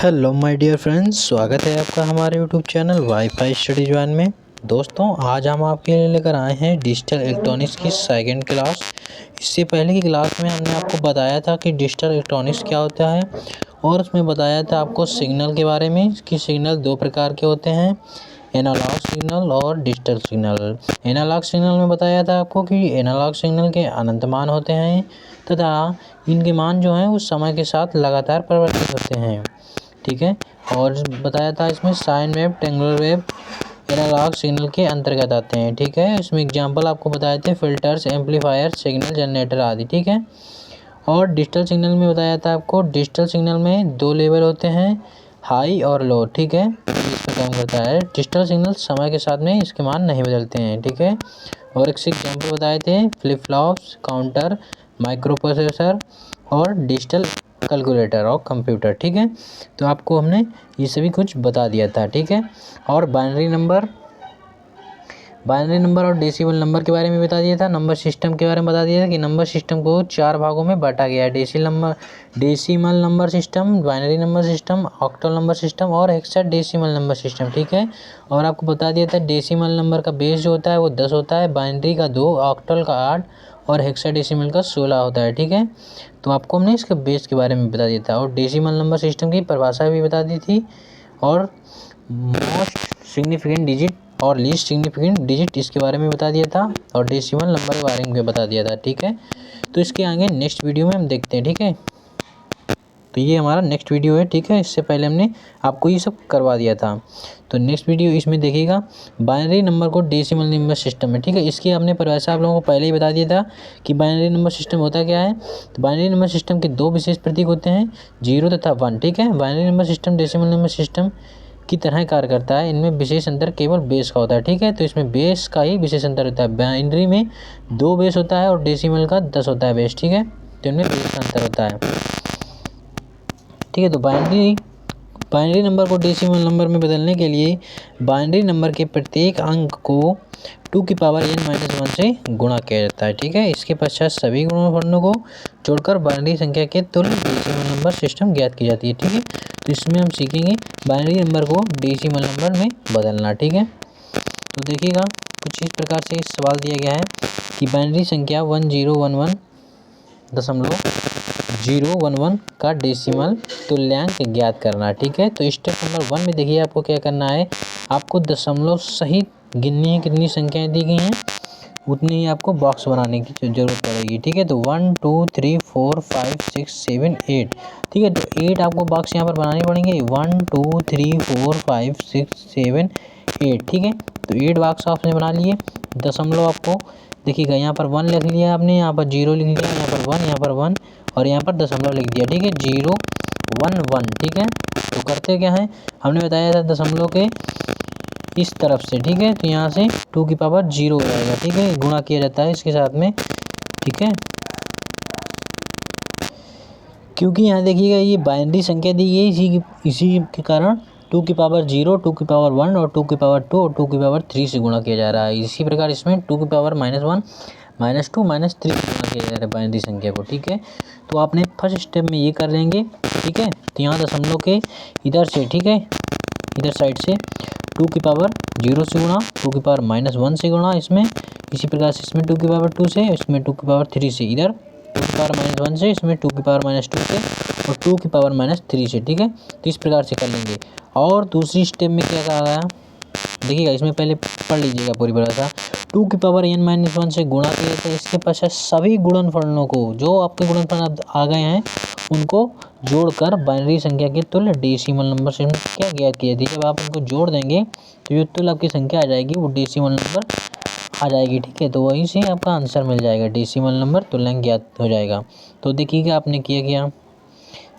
Hello my dear friends, स्वागत है आपका हमारे YouTube channel wifi study join में। दोस्तों, आज हम आपके लिए लेकर आए हैं डिजिटल इलेक्ट्रॉनिक्स की सेकंड क्लास। इससे पहले की क्लास में हमने आपको बताया था कि डिजिटल इलेक्ट्रॉनिक्स क्या होता है और उसमें बताया था आपको सिग्नल के बारे में कि सिग्नल दो प्रकार के होते हैं, एनालॉग सिग्नल और डिजिटल सिग्नल। एनालॉग सिग्नल में बताया था आपको कि एनालॉग सिग्नल के अनंत मान होते हैं तथा इनके मान जो हैं उस समय के साथ लगातार परिवर्तित होते हैं। ठीक है, और बताया था इसमें sine wave, triangular wave analogue signal के अंतर्गत आते हैं। ठीक है, इसमें एग्जांपल आपको बताए थे फिल्टर्स, एम्पलीफायर, सिग्नल जनरेटर आदि। ठीक है, और डिजिटल सिग्नल में बताया था आपको डिजिटल सिग्नल में दो लेवल होते हैं, हाई और लो। ठीक है, इसमें काम करता है डिजिटल सिग्नल, समय के साथ में इसके मान नहीं बदलते हैं। ठीक है, और एक से एग्जाम्पल बताए थे flip flops, counter, micro processor और डिजिटल कैलकुलेटर और कंप्यूटर। ठीक है, तो आपको हमने ये सभी कुछ बता दिया था। ठीक है, और बाइनरी नंबर और डेसिमल नंबर के बारे में बता दिया था। नंबर सिस्टम के बारे में बता दिया था कि नंबर सिस्टम को 4 भागों में बांटा गया है, decimal number system, binary number system, octal number system और हेक्साडेसिमल नंबर सिस्टम। ठीक है, और आपको बता दिया था डेसिमल नंबर का बेस जो होता है वो 10 होता है, बाइनरी का 2, ऑक्टल का 8 और हेक्साडेसिमल का 16 होता है। ठीक है, तो आपको हमने इसके बेस के बारे में बता दिया था और डेसिमल नंबर सिस्टम की परिभाषा भी बता दी थी और मोस्ट सिग्निफिकेंट डिजिट और लीस्ट सिग्निफिकेंट डिजिट इसके बारे में बता दिया था और डेसिमल नंबर के बारे में बता दिया था। ठीक है, तो इसके आगे नेक्स्ट वीडियो में हम देखते हैं। ठीक है, तो ये हमारा नेक्स्ट वीडियो है। ठीक है, इससे पहले हमने आपको ये सब करवा दिया था, तो नेक्स्ट वीडियो इसमें देखिएगा बाइनरी नंबर को डेसिमल नंबर सिस्टम में। ठीक है, इसकी हमने परिभाषा आप लोगों को पहले ही बता दिया था कि बाइनरी नंबर सिस्टम होता क्या है। तो बाइनरी नंबर सिस्टम के दो विशेष प्रतीक होते हैं, 0 तथा 1। ठीक है, binary number system decimal number system की तरह कार्य करता है, इनमें विशेष अंतर केवल बेस का होता है। ठीक है, तो इसमें बेस का ही विशेष अंतर होता है। बाइनरी में 2 बेस होता है और डेसिमल का 10 होता है बेस। ठीक है, तो इनमें बेस का अंतर होता है। ठीक है, तो बाइनरी नंबर को डेसिमल नंबर में बदलने के लिए बाइनरी नंबर के प्रत्येक अंक को 2 की पावर n-1 से गुणा किया जाता है। ठीक है, इसके पश्चात सभी गुणनफलों को जोड़कर बाइनरी संख्या के तुल्य डेसिमल नंबर सिस्टम ज्ञात की जाती है। ठीक है, तो इसमें हम सीखेंगे बाइनरी नंबर को डेसिमल नंबर में बदलना। ठीक है, तो देखिएगा कुछ इस प्रकार से इस सवाल दिया गया है कि बाइनरी संख्या 1011.011 का डेसिमल तुल्यांक ज्ञात करना। ठीक है, तो स्टेप नंबर 1 में देखिए आपको क्या करना है, आपको दशमलव सहित गिननी है, कितनी संख्याएं दी गई हैं उतनी ही आपको बॉक्स बनाने की जरूरत पड़ेगी। ठीक है, तो 1 2 3 4 5 6 7 8। ठीक है, तो 8 आपको बॉक्स यहाँ पर बनाने पड़ेंगे, 1 2 3 4 5 6 7 8। ठीक है, तो 8 बॉक्स आपने बना लिए। दशमलव आपको देखिएगा यहाँ पर 1 लिख लिया आपने, यहाँ पर 0 लिख लिया, यहाँ पर 1, यहाँ पर 1 और यहाँ पर दशमलव लिख दिया। ठीक है, 0 1 1। ठीक है, तो करते क्या है, हमने बताया था दशमलव के इस तरफ से। ठीक है, तो यहाँ से 2 की पावर 0 हो जाएगा। ठीक है, गुणा किया जाता है इसके साथ में। ठीक है, क्योंकि यहाँ देखिएगा ये बाइनरी संख्या दी गई, इसी के कारण 2 की पावर 0, 2 की पावर 1 और 2 की पावर 2 और 2 की पावर 3 से गुणा किया जा रहा है। इसी प्रकार इसमें 2 की पावर -1, -2, -3 से गुणा किया जा रहा है बाइनरी संख्या को। ठीक है, तो आपने फर्स्ट स्टेप में ये कर लेंगे। ठीक है, तो यहाँ दशमलव के इधर से, ठीक है, इधर साइड से 2 की पावर 0 से गुणा, 2 की पावर -1 से गुणा इसमें, इसी प्रकार से इसमें 2 की पावर 2 से, इसमें 2 की पावर 3 से, इधर 2 की पावर -1 से, इसमें 2 की पावर -2 से और 2 की पावर -3 से। ठीक है, तो इस प्रकार से कर लेंगे। और दूसरी स्टेप में क्या कहा गया देखिएगा, इसमें पहले पढ़ लीजिएगा पूरी परिभाषा। 2 की पावर n-1 से गुणा किया जाता है, इसके पश्चात सभी गुणनफलों को, जो आपके गुणनफल आ गए हैं उनको जोड़कर बाइनरी संख्या के तुल्य डेसिमल नंबर संख्या ज्ञात की जाती है। जब आप उनको जोड़ देंगे तो जो तुल्य आपकी संख्या आ जाएगी वो डेसिमल नंबर आ जाएगी। ठीक है, तो वहीं से आपका आंसर मिल जाएगा, डेसिमल नंबर तुल्यांक ज्ञात हो जाएगा। तो देखिएगा आपने किया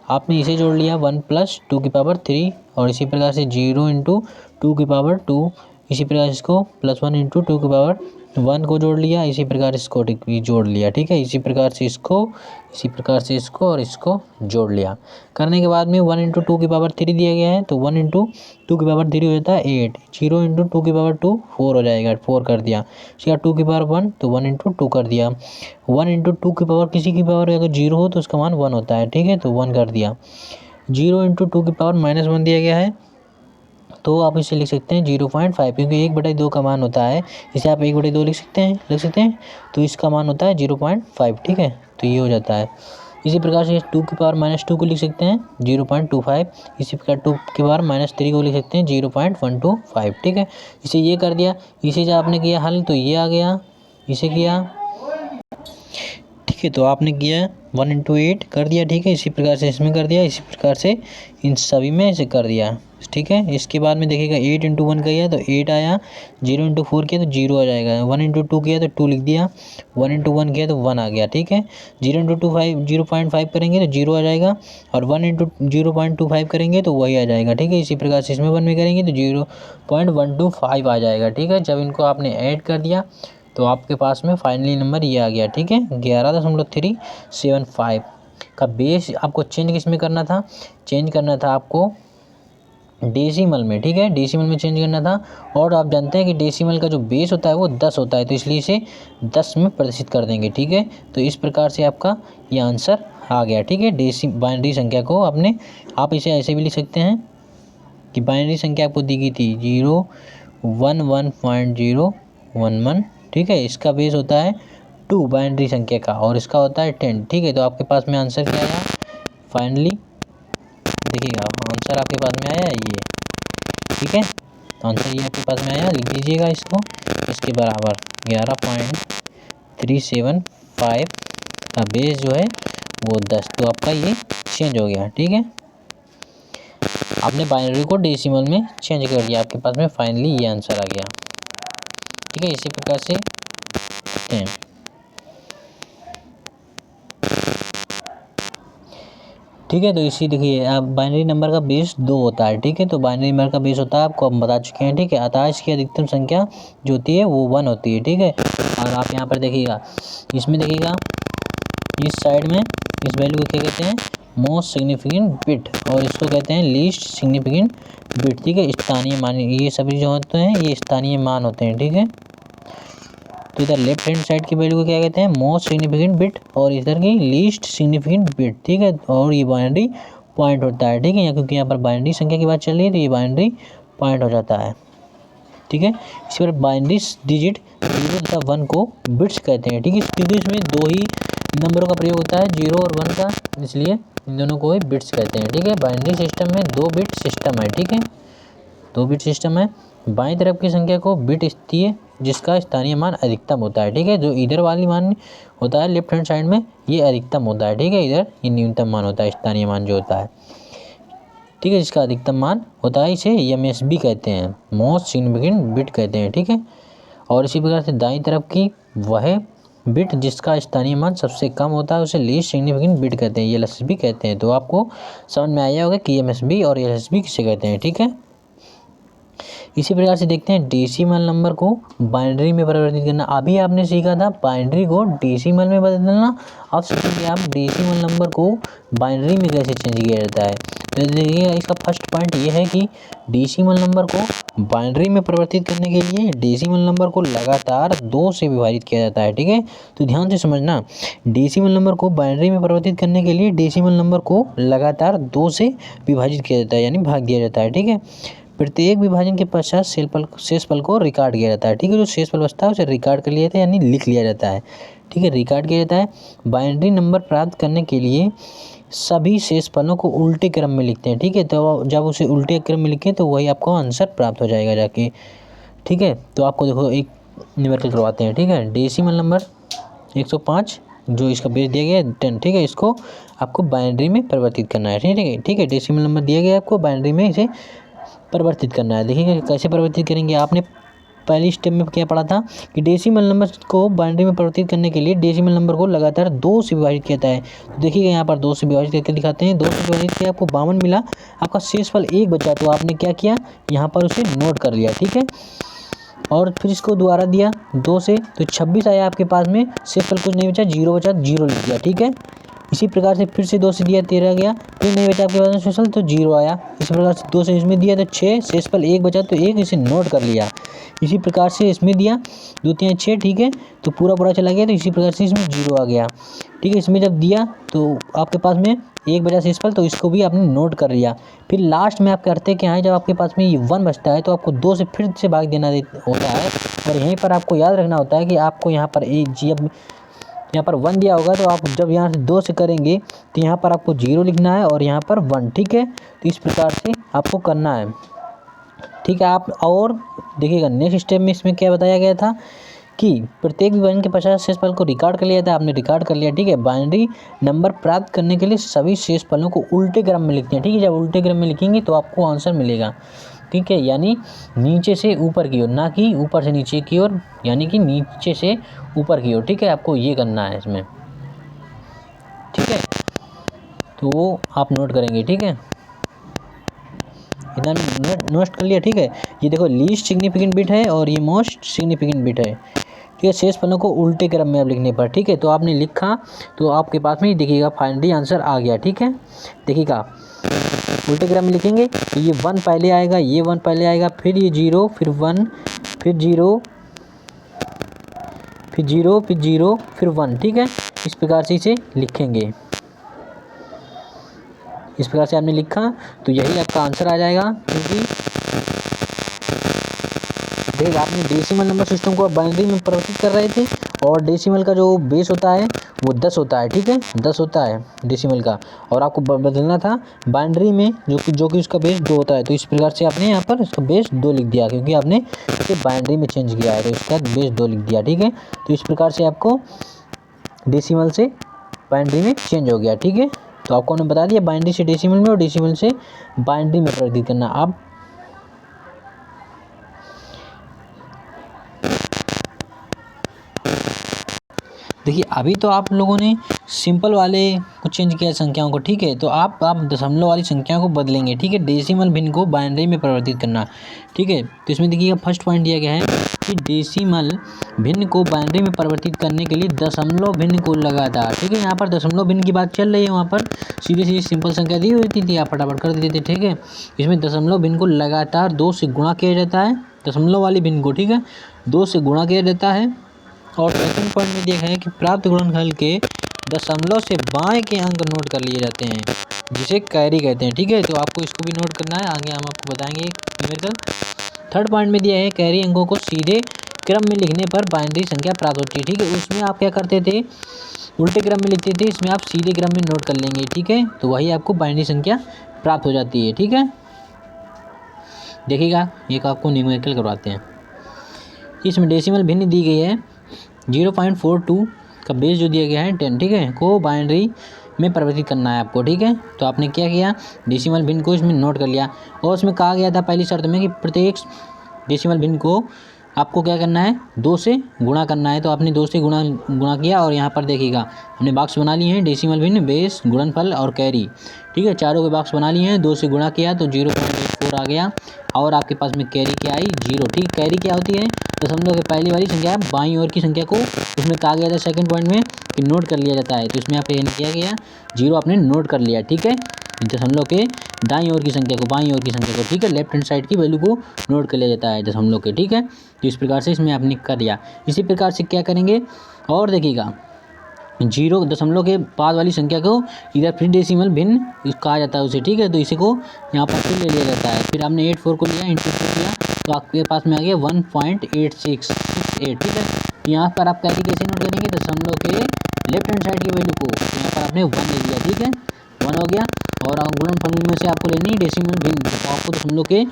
आपने इसे जोड़ लिया 1 + 2 की पावर 3 और इसी प्रकार से 0 × 2 की पावर 2, इसी प्रकार इसको +1 × 2 की पावर 1 को जोड़ लिया, इसी प्रकार इसको जोड़ लिया। ठीक है, इसी प्रकार से इसको, इसी प्रकार से इसको और इसको जोड़ लिया। करने के बाद में 1 × 2 की पावर 3 दिया गया है, तो 1 × 2 की पावर 3 हो जाता है 8, 0 × 2 की पावर 2 4 हो जाएगा, 4 कर दिया। इसका 2 की पावर 1, तो 1 × 2 कर दिया। 1 × 2 की पावर, किसी की पावर अगर 0 हो तो उसका मान 1 होता है। ठीक है, तो 1 कर दिया। 0 इंटू 2 की पावर -1 दिया गया है, तो आप इसे लिख सकते हैं 0.5, क्योंकि 1/2 का मान होता है, इसे आप 1/2 लिख सकते हैं, तो इसका मान होता है 0.5, ठीक है। तो ये हो जाता है। इसी प्रकार से 2 की पावर -2 को लिख सकते हैं 0.25, इसी प्रकार 2 की पावर -3 को लिख सकते हैं 0.125, ठीक है। इसे ये कर दिया, इसे जब आपने किया हल तो ये आ गया, इसे किया, ठीक है। तो आपने किया 1 इंटू 8 कर दिया, ठीक है। इसी प्रकार से इसमें कर दिया, इसी प्रकार से इन सभी में इसे कर दिया, ठीक है। इसके बाद में देखिएगा 8 इंटू 1 किया तो 8 आया, 0 इंटू 4 किया तो 0 आ जाएगा, 1 इंटू 2 किया तो 2 लिख दिया, 1 इंटू 1 किया तो 1 आ गया, ठीक है। 0 इंटू 0.5 करेंगे तो 0 आ जाएगा, और 1 इंटू 0.25 करेंगे तो वही आ जाएगा, ठीक है। इसी प्रकार से इसमें 1 में करेंगे तो 0.125 आ जाएगा, ठीक है। जब इनको आपने ऐड कर दिया तो आपके पास में फाइनली नंबर ये आ गया, ठीक है, 11.375 का बेस आपको चेंज किस में करना था, चेंज करना था आपको डेसिमल में, ठीक है, डेसिमल में चेंज करना था। और आप जानते हैं कि डेसिमल का जो बेस होता है वो 10 होता है, तो इसलिए इसे 10 में प्रदर्शित कर देंगे, ठीक है। तो इस प्रकार से आपका ये आंसर आ गया, ठीक है। बाइनरी संख्या को आपने, आप इसे ऐसे भी लिख सकते हैं कि बाइनरी संख्या आपको दी गई थी 011.011, ठीक है। इसका बेस होता है 2 बाइनरी संख्या का, और इसका होता है 10, ठीक है। तो आपके पास में आंसर क्या आया फाइनली, देखिएगा आंसर आपके पास में आया ये, ठीक है। तो आंसर ये आपके पास में आया, लिख दीजिएगा इसको, इसके बराबर 11.375 का बेस जो है वो 10, तो आपका ये चेंज हो गया, ठीक है। आपने बाइनरी को डेसिमल में चेंज कर दिया, आपके पास में फाइनली ये आंसर आ गया, ठीक है। इसी प्रकार से करते हैं, ठीक है। तो इसी देखिए आप बाइनरी नंबर का बेस 2 होता है, ठीक है। तो बाइनरी नंबर का बेस होता है, आपको हम बता चुके हैं, ठीक है। अतः इसकी अधिकतम संख्या जो होती है वो 1 होती है, ठीक है। और आप यहाँ पर देखिएगा, इसमें देखिएगा इस साइड में इस वैल्यू को क्या कहते हैं, मोस्ट सिग्निफिकेंट बिट, और इसको कहते हैं लीस्ट सिग्निफिकेंट बिट, ठीक है। स्थानीय मान, ये सभी जो होते हैं ये स्थानीय मान होते हैं, ठीक है। तो इधर लेफ्ट हैंड साइड की वैल्यू को क्या कहते हैं, मोस्ट सिग्निफिकेंट बिट, और इधर की लीस्ट सिग्निफिकेंट बिट, ठीक है। और ये बाइनरी पॉइंट होता है, ठीक है, क्योंकि यहाँ पर बाइनरी संख्या की बात चल रही है तो ये बाइनरी पॉइंट हो जाता है, ठीक है। इस पर बाइनरी डिजिट 0 तथा 1 को बिट्स कहते हैं, ठीक है, क्योंकि इसमें 2 ही नंबरों का प्रयोग होता है, 0 और 1 का, इसलिए इन दोनों को ही बिट्स कहते हैं, ठीक है। बाइनरी सिस्टम में 2 बिट सिस्टम है, ठीक है, 2 बिट सिस्टम है। बाईं तरफ की संख्या को बिट स्थितीय, जिसका स्थानीय मान अधिकतम होता है, ठीक है। जो इधर वाली मान होता है लेफ्ट हैंड साइड में ये अधिकतम होता है, ठीक है। इधर ये न्यूनतम मान होता है, स्थानीय मान जो होता है, ठीक है, जिसका अधिकतम मान होता है इसे MSB कहते हैं, मोस्ट सिग्निफिकेंट बिट कहते हैं, ठीक है। और इसी प्रकार से दाईं तरफ की वह बिट जिसका स्थानीय मान सबसे कम होता है उसे लीस्ट सिग्निफिकेंट बिट कहते हैं, LSB कहते हैं। तो आपको समझ में आया होगा कि MSB और LSB किसे कहते हैं, ठीक है। इसी प्रकार से देखते हैं डेसिमल नंबर को बाइनरी में परिवर्तित करना। अभी आपने सीखा था बाइनरी को डेसिमल में बदलना, अब सीखेंगे आप डेसिमल नंबर को बाइनरी में कैसे चेंज किया जाता है। तो देखिए इसका फर्स्ट पॉइंट ये है कि डेसिमल नंबर को बाइनरी में परिवर्तित करने के लिए डेसिमल नंबर को लगातार 2 से विभाजित किया जाता है, ठीक है। तो ध्यान से समझना, डेसिमल नंबर को बाइनरी में परिवर्तित करने के लिए डेसिमल नंबर को लगातार 2 से विभाजित किया जाता है, यानी भाग दिया जाता है, ठीक है। प्रत्येक विभाजन के पश्चात शेषफल को रिकॉर्ड किया जाता है, ठीक है। जो शेषफल बचता है उसे रिकॉर्ड कर लिया जाता है, यानी लिख लिया जाता है, ठीक है, रिकॉर्ड किया जाता है। बाइनरी नंबर प्राप्त करने के लिए सभी शेषफलों को उल्टे क्रम में लिखते हैं, ठीक है। तो जब उसे उल्टे क्रम में लिखें तो वही आपको आंसर प्राप्त हो जाएगा जाके, ठीक है। तो आपको देखो एक न्यूमेरिकल करवाते हैं, ठीक है। डेसिमल नंबर 105 जो इसका बेस दिया गया है 10, ठीक है, इसको आपको बाइनरी में परिवर्तित करना है, ठीक है, ठीक है। डेसिमल नंबर दिया गया है आपको, बाइनरी में इसे परिवर्तित करना है। देखिए कैसे परिवर्तित करेंगे, आपने पहली स्टेप में क्या पढ़ा था कि डेसिमल नंबर को बाइनरी में परिवर्तित करने के लिए डेसिमल नंबर को लगातार 2 से विभाजित किया जाता है। तो देखिएगा यहाँ पर 2 से विभाजित करके दिखाते हैं, 2 से विभाजित किया आपको 52 मिला, आपका शेषफल 1 बचा, तो आपने क्या किया यहाँ पर उसे नोट कर लिया, ठीक है। और फिर इसको दोबारा दिया 2 से, तो 26 आया आपके पास में, शेषफल कुछ नहीं बचा, 0 बचा, 0 लिख दिया, ठीक है। इसी प्रकार से फिर से 2 से दिया 13 गया, फिर नहीं बचा आपके पास में शेषफल तो 0 आया। इसी प्रकार से 2 से इसमें दिया तो 6, शेषफल 1 बचा तो 1, इसे नोट कर लिया। इसी प्रकार से इसमें दिया 2 3 6, ठीक है, तो पूरा चला गया, तो इसी प्रकार से इसमें 0 आ गया, ठीक है। इसमें जब दिया तो आपके पास में 1 बचा शेषफल, तो इसको भी आपने नोट कर लिया। फिर लास्ट में आप करते क्या है, जब आपके पास में ये 1 बचता है तो आपको 2 से फिर से भाग देना होता है। और यहीं पर आपको याद रखना होता है कि आपको यहाँ पर जब यहाँ पर 1 दिया होगा तो आप जब यहाँ से 2 से करेंगे तो यहाँ पर आपको 0 लिखना है और यहाँ पर 1, ठीक है। तो इस प्रकार से आपको करना है, ठीक है। आप और देखिएगा नेक्स्ट स्टेप में इसमें क्या बताया गया था कि प्रत्येक विभाजन के 50 शेषफल को रिकॉर्ड कर लिया था, आपने रिकॉर्ड कर लिया, ठीक है। बाइनरी नंबर प्राप्त करने के लिए सभी शेषफलों को उल्टे क्रम में लिखते हैं, ठीक है। जब उल्टे क्रम में लिखेंगे तो आपको आंसर मिलेगा, ठीक है। यानी नीचे से ऊपर की ओर, ना कि ऊपर से नीचे की ओर, यानी कि नीचे से ऊपर की ओर, ठीक है। आपको ये करना है इसमें, ठीक है। तो वो आप नोट करेंगे, ठीक है। इतना नोट कर लिया, ठीक है। ये देखो लीस्ट सिग्निफिकेंट बिट है और ये मोस्ट सिग्निफिकेंट बिट है, ठीक है। शेषफलों को उल्टे क्रम में अब लिखने पर, ठीक है। तो आपने लिखा तो आपके पास में देखिएगा फाइनली आंसर आ गया, ठीक है। देखिएगा उल्टे क्रम में लिखेंगे तो ये 1 पहले आएगा, ये 1 पहले आएगा, फिर ये 0, फिर 1, फिर 0, फिर 0, फिर 0, फिर 1, ठीक है। इस प्रकार से इसे लिखेंगे। इस प्रकार से आपने लिखा तो यही आपका आंसर आ जाएगा, क्योंकि देखिए आपने डेसिमल नंबर सिस्टम को बाइनरी में परिवर्तित कर रहे थे और डेसिमल का जो बेस होता है वो 10 होता है, ठीक है। 10 होता है डेसिमल का, और आपको बदलना था बाइनरी में जो कि उसका बेस 2 होता है। तो इस प्रकार से आपने यहाँ पर इसका बेस 2 लिख दिया, क्योंकि आपने इसे बाइनरी में चेंज किया है तो इसका बेस 2 लिख दिया, ठीक है। तो इस प्रकार से आपको डेसिमल से बाइनरी में चेंज हो गया, ठीक है। तो आपको हमने बता दिया बाइनरी से डेसिमल में और डेसिमल से बाइनरी में परिवर्तित करना। अब देखिए अभी तो आप लोगों ने सिंपल वाले को चेंज किया संख्याओं को, ठीक है। तो आप दशमलव वाली संख्याओं को बदलेंगे, ठीक है। डेसिमल भिन्न को बाइनरी में परिवर्तित करना, ठीक है। तो इसमें देखिएगा फर्स्ट पॉइंट दिया गया है कि डेसिमल भिन्न को बाइनरी में परिवर्तित करने के लिए दशमलव भिन्न को लगातार, ठीक है। यहाँ पर दशमलव भिन्न की बात चल रही है, वहाँ पर सीधी सीधी सिंपल संख्या दी हुई थी, आप फटाफट कर देते थे, ठीक है। इसमें दशमलव भिन्न को लगातार 2 से गुणा किया जाता है, दशमलव वाली भिन्न को, ठीक है, 2 से गुणा किया जाता है। और सेकंड पॉइंट में देखा है कि प्राप्त गुणनफल के दशमलव से बाएं के अंक नोट कर लिए जाते हैं, जिसे कैरी कहते हैं, ठीक है। तो आपको इसको भी नोट करना है, आगे हम आपको बताएंगे न्यूमेरिकल। थर्ड पॉइंट में दिया है कैरी अंकों को सीधे क्रम में लिखने पर बाइनरी संख्या प्राप्त होती है, ठीक है। उसमें आप क्या करते थे, उल्टे क्रम में लिखते थे, इसमें आप सीधे क्रम में नोट कर लेंगे, ठीक है। तो वही आपको बाइनरी संख्या प्राप्त हो जाती है, ठीक है। देखिएगा एक आपको न्यूमेरिकल करवाते हैं। इसमें डेसिमल भिन्न दी गई है 0.42 का बेस जो दिया गया है 10, ठीक है, को बाइनरी में परिवर्तित करना है आपको, ठीक है। तो आपने क्या किया, डेसिमल भिन्न को इसमें नोट कर लिया और उसमें कहा गया था पहली शर्त में कि प्रत्येक डेसिमल भिन्न को आपको क्या करना है, 2 से गुणा करना है। तो आपने 2 से गुणा किया और यहाँ पर देखिएगा हमने बॉक्स बना लिए हैं, डेसिमल भिन्न, बेस, गुणनफल और कैरी, ठीक है। चारों के बॉक्स बना लिए हैं। 2 से गुणा किया तो 0.84 आ गया और आपके पास में कैरी क्या आई, 0, ठीक। कैरी क्या होती है, दशमलव के पहली वाली संख्या बाईं ओर की संख्या को, उसमें कहा गया था सेकंड पॉइंट में कि नोट कर लिया जाता है। तो इसमें आपने किया गया 0 आपने नोट कर लिया, ठीक है। दशमलव के दाईं ओर की संख्या को, बाईं ओर की संख्या को, ठीक है, लेफ्ट हैंड साइड की वैल्यू को नोट कर लिया जाता है दशमलव के, ठीक है। तो इस प्रकार से इसमें आपने कर लिया। इसी प्रकार से क्या करेंगे और देखिएगा 0 दशमलव के बाद वाली संख्या को इधर फिर डेसिमल भिन्न कहा जाता है उसे, ठीक है। तो इसी को यहाँ पर फिर ले लिया जाता है। फिर आपने 84 को लिया, इंटू 4 किया तो आपके पास में आ गया 1.8668, ठीक है। तो यहाँ पर आप कैरी कैसे नोट करेंगे, दशमलव के लेफ्ट हैंड साइड की वैल्यू को, तो यहाँ पर आपने 1 ले लिया, ठीक है, 1 हो गया। और गुणनफल में से आपको लेनी है डेसिमल भिन्न, तो आपको दशमलव के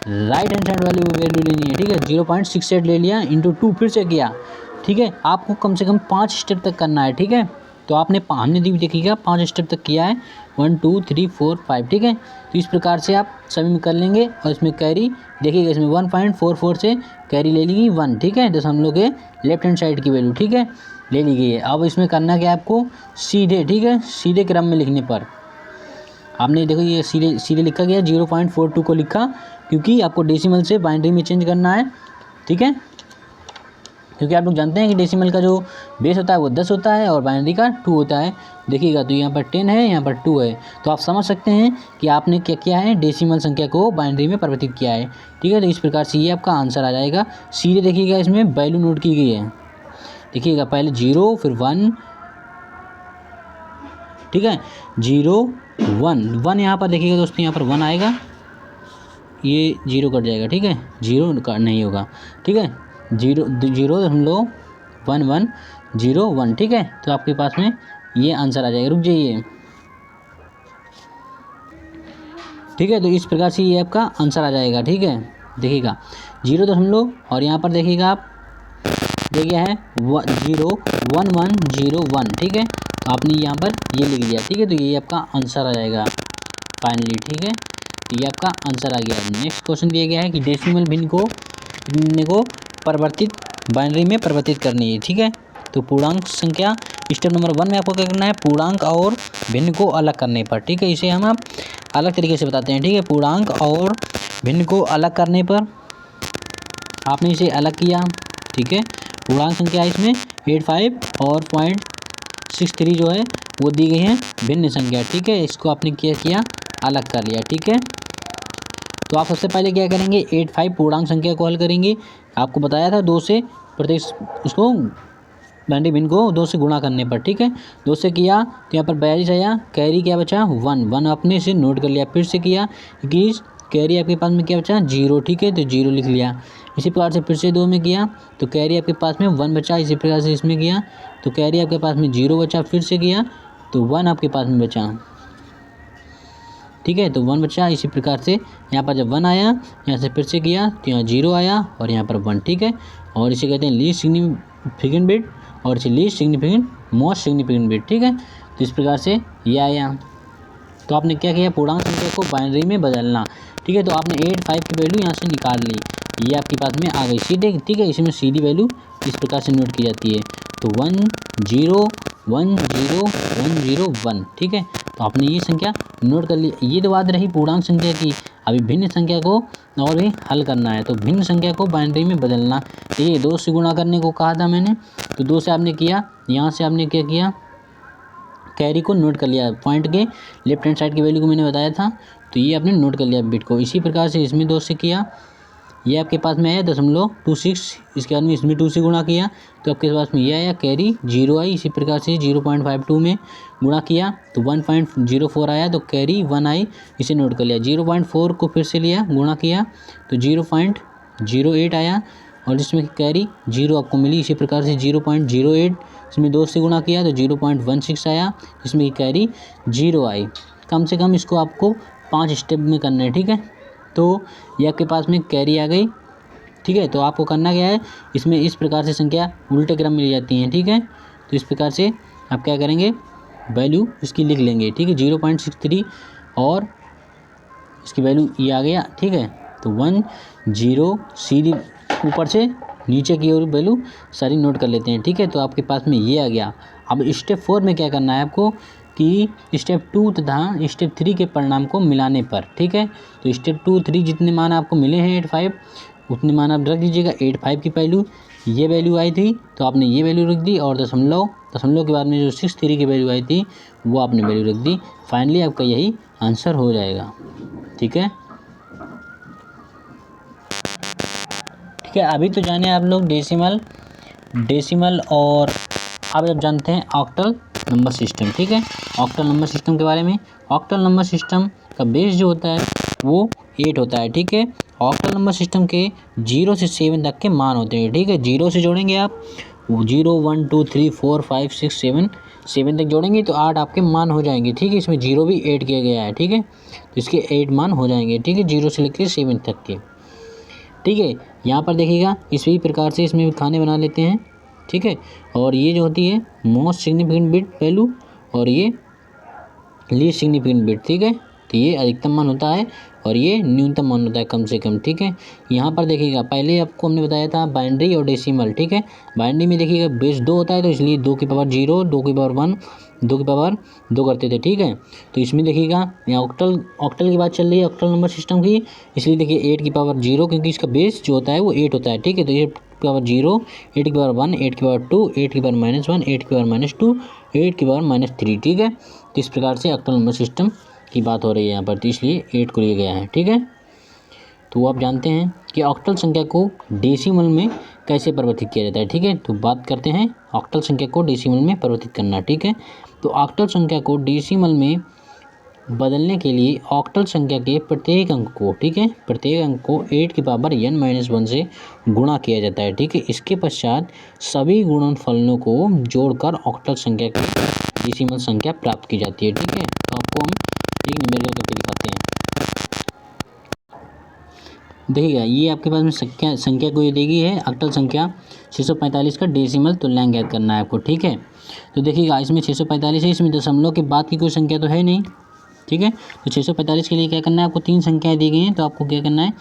राइट हैंड साइड वाली वैल्यू लेनी है, ठीक है। 0.68 ले लिया, इंटू 2 फिर से किया, ठीक है। आपको कम से कम 5 स्टेप तक करना है, ठीक है। तो आपने हमने देखिएगा 5 स्टेप तक किया है, 1 2 3 4 5, ठीक है। तो इस प्रकार से आप सभी में कर लेंगे और इसमें कैरी देखिएगा, इसमें 1.44 से कैरी ले ली 1, ठीक है, दशमलव के लेफ्ट हैंड साइड की वैल्यू, ठीक है, ले ली गई है। अब इसमें करना क्या है आपको, सीधे, ठीक है, सीधे क्रम में लिखने पर आपने देखो ये सीधे लिखा गया 0.42 को लिखा, क्योंकि आपको डेसिमल से बाइनरी में चेंज करना है, ठीक है। क्योंकि आप लोग जानते हैं कि डेसिमल का जो बेस होता है वो 10 होता है और बाइनरी का 2 होता है। देखिएगा तो यहाँ पर 10 है, यहाँ पर 2 है, तो आप समझ सकते हैं कि आपने क्या किया है, डेसिमल संख्या को बाइनरी में परिवर्तित किया है, ठीक है। तो इस प्रकार से ये आपका आंसर आ जाएगा। सीधे देखिएगा इसमें वैल्यू नोट की गई है, देखिएगा पहले 0 फिर 1, ठीक है, 0 वन यहाँ पर देखिएगा दोस्तों, यहाँ पर 1 आएगा, ये 0 कट जाएगा, ठीक है, 0 नहीं होगा, ठीक है, 0.1101, ठीक है। तो आपके पास में ये आंसर आ जाएगा। रुक जाइए, ठीक है। तो इस प्रकार से ये आपका आंसर आ जाएगा, ठीक है। देखिएगा 0 और यहाँ पर देखिएगा आप, देखिए है 0.1101, ठीक है। तो आपने यहाँ पर ये लिख दिया, ठीक है। तो ये आपका आंसर आ जाएगा फाइनली, ठीक है। तो ये आपका आंसर आ गया। नेक्स्ट क्वेश्चन दिया गया है कि डेसिमल भिन्न को परिवर्तित बाइनरी में परिवर्तित करनी है, ठीक है। तो पूर्णांक संख्या स्टेप नंबर 1 में आपको क्या करना है, पूर्णांक और भिन्न को अलग करने पर, ठीक है। इसे हम आप अलग तरीके से बताते हैं, ठीक है। पूर्णांक और भिन्न को अलग करने पर आपने इसे अलग किया, ठीक है। पूर्णांक संख्या इसमें 85 और 0.63 जो है वो दी गई है भिन्न संख्या, ठीक है। इसको आपने क्या किया, अलग कर लिया, ठीक है। तो आप सबसे पहले क्या करेंगे, 85 पूर्णांक संख्या को हल करेंगे। आपको बताया था 2 से प्रत्येक उसको बाइनरी भिन्न को 2 से गुणा करने पर, ठीक है। 2 से किया तो यहाँ पर 42 आया, कैरी क्या बचा 1 आपने इसे नोट कर लिया। फिर से किया 21, कैरी आपके पास में क्या बचा 0, ठीक है। तो 0 लिख लिया। इसी प्रकार से फिर से 2 में किया तो कैरी आपके पास में 1 बचा। इसी प्रकार से इसमें किया तो कैरी आपके पास में 0 बचा। फिर से किया तो 1 आपके पास में बचा, ठीक है। तो 1 बचा। इसी प्रकार से यहाँ पर जब 1 आया, यहाँ से फिर से किया तो यहाँ 0 आया और यहाँ पर 1, ठीक है। और इसे कहते हैं लीस्ट सिग्निफिकेंट बिट और इसे least significant most significant bit, ठीक है। तो इस प्रकार से ये आया। तो आपने क्या किया, पूर्णांक संख्या को बाइनरी में बदलना, ठीक है। तो आपने 85 की वैल्यू यहाँ से निकाल ली, ये आपके पास में आ गई सीधे, ठीक है। इसमें सीधी वैल्यू इस प्रकार से नोट की जाती है। तो 1010101, ठीक है। तो आपने ये संख्या नोट कर ली। ये तो बात रही पूर्णांक संख्या की। अभी भिन्न संख्या को और भी हल करना है। तो भिन्न संख्या को बाइनरी में बदलना, ये 2 से गुणा करने को कहा था मैंने। तो 2 से आपने किया, यहाँ से आपने क्या किया, कैरी को नोट कर लिया, पॉइंट के लेफ्ट हैंड साइड की वैल्यू को मैंने बताया था। तो ये आपने नोट कर लिया बिट को। इसी प्रकार से इसमें 2 से किया, ये आपके पास में आया 0.26। इसके बाद में इसमें 2 से गुणा किया तो आपके पास में ये आया, कैरी 0 आई। इसी प्रकार से 0.52 में गुणा किया तो 1.04 आया, तो कैरी 1 आई, इसे नोट कर लिया। 0.4 को फिर से लिया, गुणा किया तो 0.08 आया और जिसमें कैरी 0 आपको मिली। इसी प्रकार से 0.08 इसमें 2 से गुणा किया तो 0.16 आया, जिसमें कैरी 0 आई। कम से कम इसको आपको 5 स्टेप में करना है, ठीक है। तो ये आपके पास में कैरी आ गई, ठीक है। तो आपको करना क्या है, इसमें इस प्रकार से संख्या उल्टे क्रम मिल जाती हैं, ठीक है। तो इस प्रकार से आप क्या करेंगे, वैल्यू इसकी लिख लेंगे, ठीक है। 0.63 और इसकी वैल्यू ये आ गया, ठीक है। तो 10 सीधी ऊपर से नीचे की ओर वैल्यू सारी नोट कर लेते हैं, ठीक है। तो आपके पास में ये आ गया। अब स्टेप 4 में क्या करना है आपको कि स्टेप 2 तथा स्टेप 3 के परिणाम को मिलाने पर, ठीक है। तो स्टेप 2, 3 जितने मान आपको मिले हैं 85 उतने मान आप रख दीजिएगा। 85 की वैल्यू ये वैल्यू आई थी तो आपने ये वैल्यू रख दी, और दशमलव के बाद में जो 63 की वैल्यू आई थी वो आपने वैल्यू रख दी। फाइनली आपका यही आंसर हो जाएगा, ठीक है। ठीक है, अभी तो जाने आप लोग डेसिमल और अब आप जानते हैं ऑक्टल नंबर सिस्टम, ठीक है। ऑक्टल नंबर सिस्टम के बारे में, ऑक्टल नंबर सिस्टम का बेस जो होता है वो 8 होता है, ठीक है। ऑक्टल नंबर सिस्टम के 0 से 7 तक के मान होते हैं, ठीक है। 0 से जोड़ेंगे आप 0 1 2 3 4 5 6 7 तक जोड़ेंगे तो 8 आपके मान हो जाएंगे, ठीक है। इसमें 0 भी ऐड किया गया है, ठीक है। तो इसके 8 मान हो जाएंगे, ठीक है, 0 से लेकर 7 तक के, ठीक है। यहाँ पर देखिएगा इसी प्रकार से इसमें खाने बना लेते हैं, ठीक है। और ये जो होती है मोस्ट सिग्निफिकेंट बिट वैल्यू और ये लीस्ट सिग्निफिकेंट बिट, ठीक है। तो ये अधिकतम मान होता है और ये न्यूनतम मान होता है कम से कम, ठीक है। यहाँ पर देखिएगा पहले आपको हमने बताया था बाइनरी और डेसिमल, ठीक है। बाइनरी में देखिएगा बेस 2 होता है तो इसलिए 2 की पावर 0, 2 की पावर 1, 2 की पावर 2 करते थे, ठीक है। तो इसमें देखिएगा यहाँ ऑक्टल की बात चल रही है, ऑक्टल नंबर सिस्टम की, इसलिए देखिए 8 की पावर 0 क्योंकि इसका बेस जो होता है वो 8 होता है, ठीक है। तो 8 की पावर 0, 8 की पावर 1, 8 की पावर 2, 8 की पावर -1, 8 की पावर -2, 8 की पावर -3, ठीक है। तो इस प्रकार से ऑक्टल नंबर सिस्टम की बात हो रही है यहाँ पर, तो इसलिए 8 को लिया गया है, ठीक है। तो आप जानते हैं कि ऑक्टल संख्या को डेसिमल में कैसे परिवर्तित किया जाता है, ठीक है। तो बात करते हैं ऑक्टल संख्या को डेसिमल में परिवर्तित करना, ठीक है। तो ऑक्टल संख्या को डेसिमल में बदलने के लिए ऑक्टल संख्या के प्रत्येक अंक को, ठीक है, प्रत्येक अंक को 8 की पावर n-1 से गुणा किया जाता है, ठीक है। इसके पश्चात सभी गुणनफलों को जोड़कर ऑक्टल संख्या की डेसिमल संख्या प्राप्त की जाती है, ठीक है। तो आपको हम एक न्यूमेरिकल करके दिखाते हैं। देखिएगा ये आपके पास में संख्या को ये देगी है ऑक्टल संख्या 645 का डेसिमल तुल्यांक ज्ञात करना है आपको, ठीक है। तो देखिएगा इसमें 645 है, इसमें दशमलव के बाद की कोई संख्या तो है नहीं, ठीक है। तो 645 के लिए क्या करना है आपको, 3 संख्याएं दी गई हैं, तो आपको क्या करना है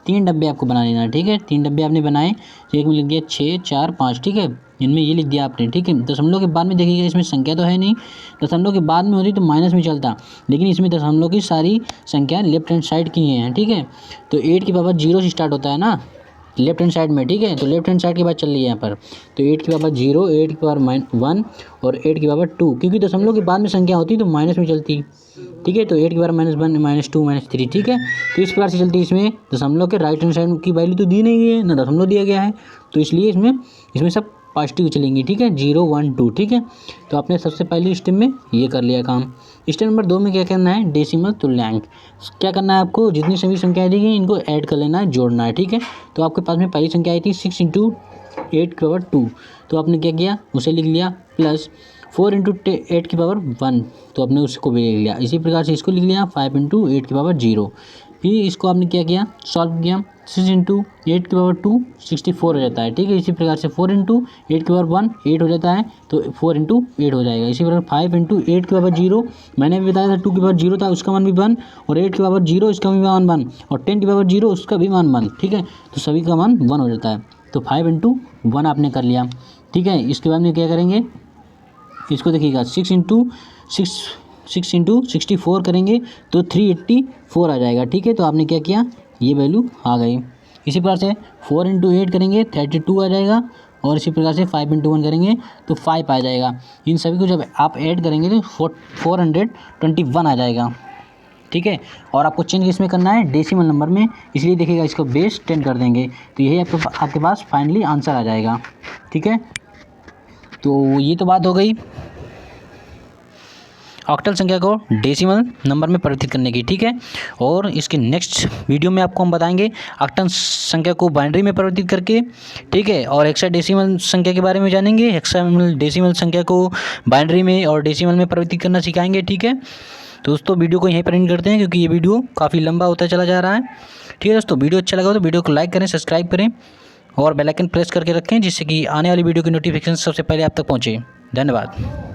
3 डब्बे आपको बना लेना है, ठीक है। 3 डब्बे आपने बनाए, एक में लिख दिया 6 4 5, ठीक है, इनमें ये लिख दिया आपने, ठीक है। दशमलव के बाद में देखिएगा इसमें संख्या तो है नहीं, दशमलव के बाद में होती तो माइनस में चलता, लेकिन इसमें दशमलव की सारी संख्या लेफ्ट हैंड साइड की हैं, ठीक है। तो 8 की पावर 0 से स्टार्ट होता है ना लेफ्ट हैंड साइड में, ठीक है। तो लेफ्ट हैंड साइड की बात चल रही है यहाँ पर। तो 8 की पावर 0, 8 की पावर -1 और 8 की पावर 2, क्योंकि दशमलव के बाद में संख्या होती तो माइनस में चलती, ठीक है। तो 8 की पावर -1 -2 -3, ठीक है। तो इस प्रकार से चलती। इसमें दशमलव के राइट हैंड साइड की वैल्यू तो दी नहीं गई है, ना दशमलव दिया गया है, तो इसलिए इसमें सब पॉजिटिव चलेंगी, ठीक है, 0 1 2, ठीक है। तो आपने सबसे पहली स्टेप में ये कर लिया काम। स्टेप नंबर 2 में क्या करना है, डेसिमल तुल्यांक। क्या करना है आपको, जितनी सभी संख्याएं दी गई इनको ऐड कर लेना है, जोड़ना है, ठीक है। तो आपके पास में पहली संख्या आई थी 6 × 8 की पावर 2, तो आपने क्या किया उसे लिख लिया, प्लस 4 × 8 की पावर 1, तो आपने उसको भी लिख लिया। इसी प्रकार से इसको लिख लिया 5 × 8 की पावर 0। फिर इसको आपने क्या किया, सॉल्व किया, 6 × 8 की पावर 2 64 हो जाता है, ठीक है। इसी प्रकार से 4 × 8 की पावर 1 8 हो जाता है, तो 4 × 8 हो जाएगा। इसी प्रकार 5 × 8 की पावर 0, मैंने भी बताया था 2 की पावर 0 था उसका मान भी 1, और 8 की पावर 0 इसका भी मान 1, और 10 की पावर 0 उसका भी मान 1, ठीक है। तो सभी का मान 1 हो जाता है। तो 5 × 1 आपने कर लिया, ठीक है। इसके बाद में क्या करेंगे, इसको देखिएगा 6 × 64 करेंगे तो 384 आ जाएगा, ठीक है। तो आपने क्या किया, ये वैल्यू आ गई। इसी प्रकार से 4 × 8 करेंगे 32 आ जाएगा, और इसी प्रकार से 5 × 1 करेंगे तो 5 आ जाएगा। इन सभी को जब आप ऐड करेंगे तो 421 आ जाएगा, ठीक है। और आपको चेंज किसमें करना है, डेसिमल नंबर में, इसलिए देखिएगा इसको बेस 10 कर देंगे, तो यही आपके पास फाइनली आंसर आ जाएगा, ठीक है। तो ये तो बात हो गई ऑक्टल संख्या को डेसिमल नंबर में परिवर्तित करने की, ठीक है। और इसके नेक्स्ट वीडियो में आपको हम बताएंगे ऑक्टल संख्या को बाइनरी में परिवर्तित करके, ठीक है। और हेक्साडेसिमल संख्या के बारे में जानेंगे, हेक्साडेसिमल संख्या को बाइनरी में और डेसिमल में परिवर्तित करना सिखाएंगे, ठीक है। दोस्तों वीडियो को यहीं पर एंड करते हैं, क्योंकि ये वीडियो काफ़ी लंबा होता चला जा रहा है, ठीक है। दोस्तों वीडियो अच्छा लगा तो वीडियो को लाइक करें, सब्सक्राइब करें और बेल आइकन प्रेस करके रखें, जिससे कि आने वाली वीडियो की नोटिफिकेशन सबसे पहले आप तक पहुँचे। धन्यवाद।